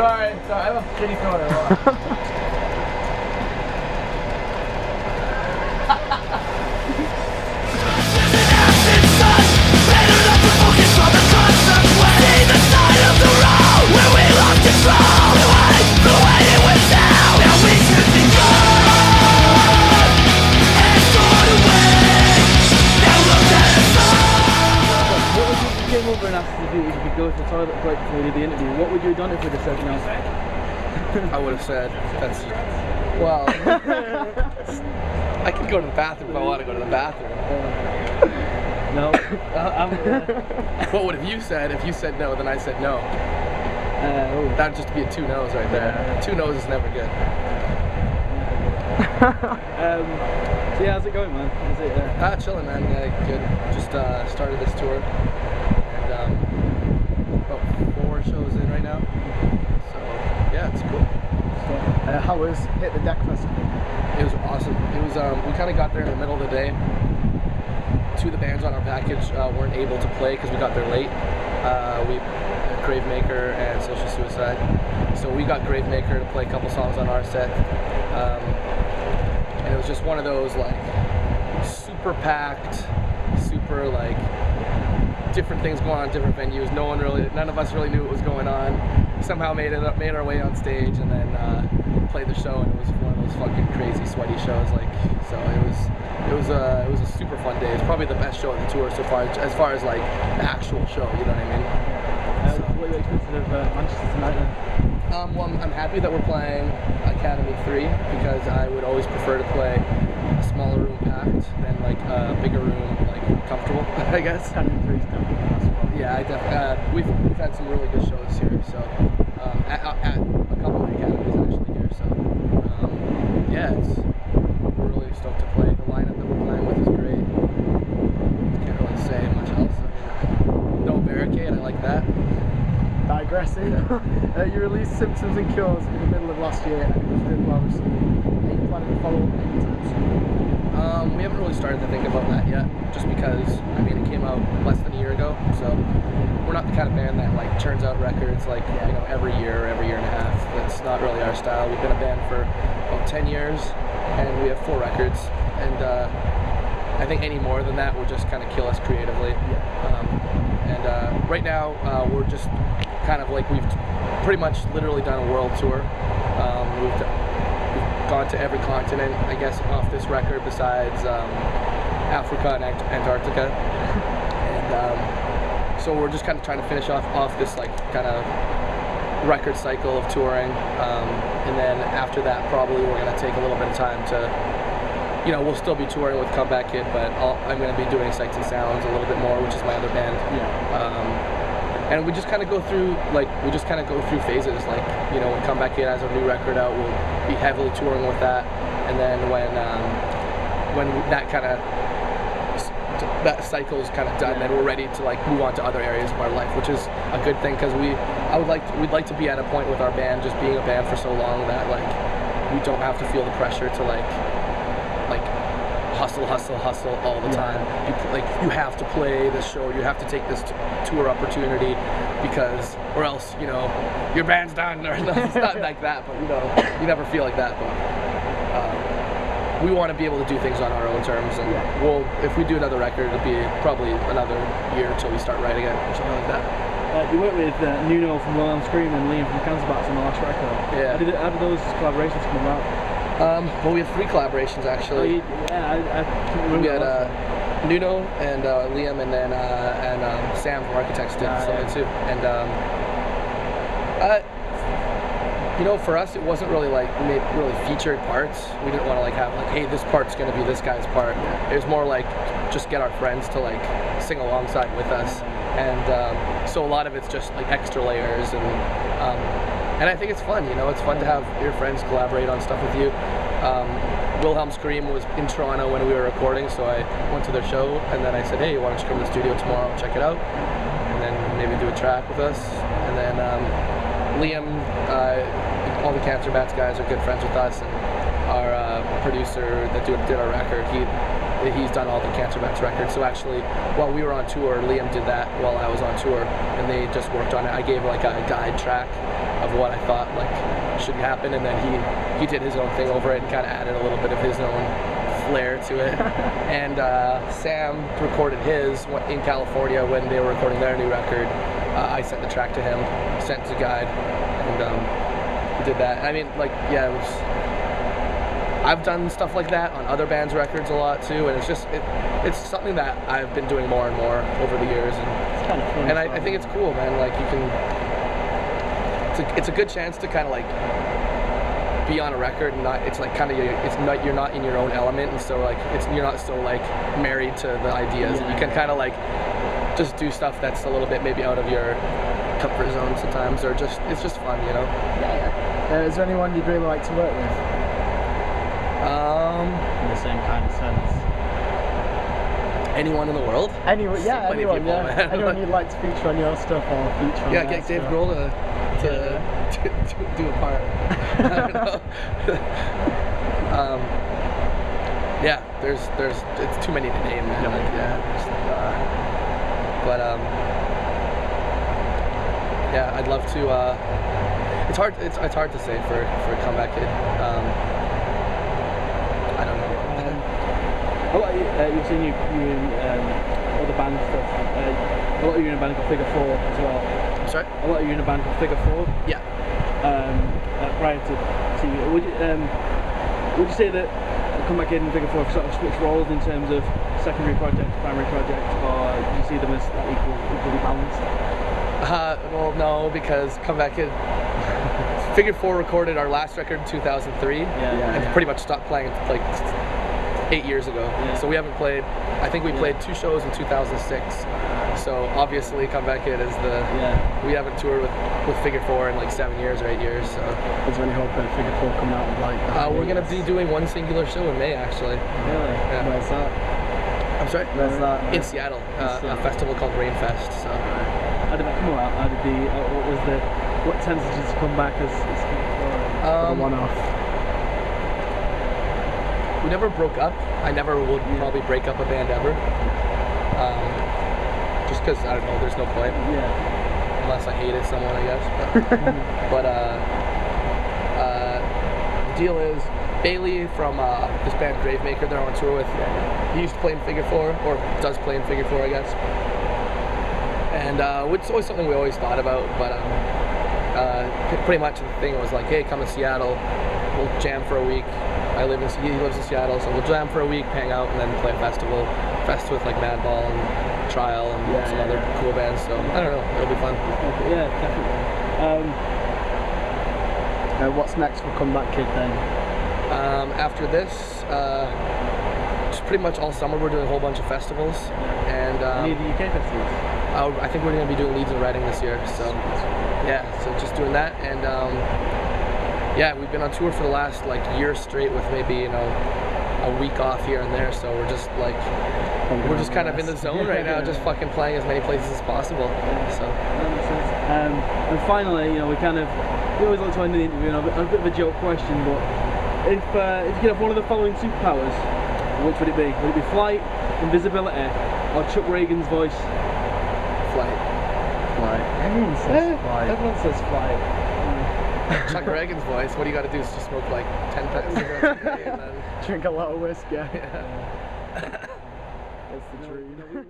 Sorry, I'm a shitty thrower. Over and asked if you could go to the toilet break before we did the interview, what would you have done if we'd have said no? I would have said, that's, well, I could go to the bathroom if I want to go to the bathroom. No. What would have you said if you said no, then I said no? That would just be a 2 no's right there. 2 no's is never good. So yeah, how's it going, man? Is it, chilling, man. Yeah, good. Just started this tour. About 4 shows in right now, so yeah, it's cool. How was Hit the Deck Festival? It was awesome. It was we kind of got there in the middle of the day. 2 of the bands on our package weren't able to play because we got there late. We Gravemaker and Social Suicide, so we got Gravemaker to play a couple songs on our set, and it was just one of those like super packed, super like different things going on in different venues. None of us really knew what was going on. Somehow made our way on stage and then played the show, and it was one of those fucking crazy sweaty shows. Like, so it was a super fun day. It's probably the best show on the tour so far, as far as like the actual show. You know what I mean? What are you expecting of Manchester tonight then? Well, I'm happy that we're playing Academy 3 because I would always prefer to play a smaller room packed than like a bigger room like comfortable. I guess. Academy 3 is definitely possible. Yeah, I definitely. We've had some really good shows here, so at a couple of the academies actually here. So yeah, we're really stoked to play. The lineup that we're playing with is great. Can't really say much else. I mean, no barricade. I like that. Digressing. Yeah. You released Symptoms and Cures in the middle of last year, and it was really well received. Are you planning to follow up anytime soon? We haven't really started to think about that yet, just because, I mean, it came out less than a year ago, so we're not the kind of band that like churns out records like, you know, every year and a half. That's not really our style. We've been a band for about 10 years, and we have 4 records, and I think any more than that would just kind of kill us creatively. And right now, we're just kind of like, we've pretty much literally done a world tour. We've gone to every continent, I guess, off this record besides Africa and Antarctica. And so we're just kind of trying to finish off this like kind of record cycle of touring. And then after that, probably we're going to take a little bit of time to, you know, we'll still be touring with Comeback Kid, but I'm going to be doing Sights and Sounds a little bit more, which is my other band. And we just kind of go through phases. Like, you know, when Comeback Kid has a new record out, we'll be heavily touring with that. And then when that kind of that cycle is kind of done, then we're ready to like move on to other areas of our life, which is a good thing because we'd like to be at a point with our band, just being a band for so long, that like we don't have to feel the pressure to like hustle all the time. You have to play this show, you have to take this tour opportunity, because or else, you know, your band's done, or it's not like that, but you know, you never feel like that. But we want to be able to do things on our own terms, and if we do another record, it'll be probably another year until we start writing it or something like that. You worked with Nuno from Wilhelm Scream and Liam from Cancerbats on the last record. Yeah. How did those collaborations come about? Well, we have 3 collaborations actually. We had Nuno and Liam, and then Sam from Architects did something too. And you know, for us, it wasn't really like really featured parts. We didn't want to like have like, hey, this part's going to be this guy's part. It was more like just get our friends to like sing alongside with us, and so a lot of it's just like extra layers, and I think it's fun. You know, it's fun to have your friends collaborate on stuff with you. Wilhelm Scream was in Toronto when we were recording, so I went to their show, and then I said, hey, why don't you come to the studio tomorrow and check it out, and then maybe do a track with us. And then Liam, all the Cancerbats guys are good friends with us, and producer that did our record, he's done all the Cancer Bats records. So actually, while we were on tour, Liam did that while I was on tour, and they just worked on it. I gave like a guide track of what I thought like should happen, and then he did his own thing over it and kind of added a little bit of his own flair to it. And Sam recorded his in California when they were recording their new record. I sent the track to him, sent to guide, and he did that. I mean, like, yeah, it was. I've done stuff like that on other bands' records a lot too, and it's just it's something that I've been doing more and more over the years, and it's kind of fun. And I think it's cool, man. Like you can, it's a good chance to kind of like be on a record, and not it's like kind of you're not in your own element, and so like you're not so like married to the ideas, and you can kind of like just do stuff that's a little bit maybe out of your comfort zone sometimes, or just it's just fun, you know. Yeah. Is there anyone you'd really like to work with? In the same kind of sense. Anyone in the world? Anyone, yeah, so anyone, people, yeah. Man. Anyone you'd like to feature on your stuff or feature on yeah, get Dave Grohl to do a part. I don't know. Yeah, there's it's too many to name, man. Like, but yeah, I'd love to. It's hard to say for a comeback kid. I don't know. A lot of you've seen you in other band stuff. A lot of you in a band called Figure 4 as well. Sorry? A lot of you in a band called Figure 4. Yeah. Prior to TV, would you say that a comeback kid and Figure 4 have sort of switched roles in terms of secondary project, primary project, or do you see them as equally balanced? Well, no, because Comeback Kid, Figure 4 recorded our last record in 2003, and pretty much stopped playing like 8 years ago. Yeah. So we haven't played. I think we played 2 shows in 2006. So obviously, Comeback Kid is the. We haven't toured with Figure 4 in like 7 years or 8 years. So. Is there any hope that Figure 4 coming out with like? We're gonna be doing one singular show in May, actually. Really? Yeah. Where's that? I'm sorry. Where's that? In Seattle, a festival called Rainfest. So. How did that come about? How did what tempted you to come back as Figure 4? One-off. We never broke up. I never would probably break up a band ever. Just because, I don't know, there's no point. Yeah. Unless I hated someone, I guess. But the deal is, Bailey from this band Gravemaker they're on tour with, he used to play in Figure 4, or does play in Figure 4, I guess. And it's always something we always thought about, but pretty much the thing was like, hey, come to Seattle, we'll jam for a week. He lives in Seattle, so we'll jam for a week, hang out, and then play a festival. Fest with like Madball and Trial and some other cool bands. So I don't know, it'll be fun. Yeah, definitely. What's next for Comeback Kid then? After this, just pretty much all summer we're doing a whole bunch of festivals. And any of the UK festivals? I think we're going to be doing Leeds and Reading this year. So yeah, so just doing that, and yeah, we've been on tour for the last like year straight with maybe a week off here and there. So we're just like kind of in the zone right now, just fucking playing as many places as possible. So. And finally, we always like to end the interview on a bit of a joke question, but if you could have one of the following superpowers, which would it be? Would it be flight, invisibility, or Chuck Reagan's voice? Flight. Everyone says flight. Everyone says flight. Chuck Reagan's voice. What do you got to do is just smoke like 10 packs of cigarettes a day and then drink a lot of whiskey. Yeah. That's the truth.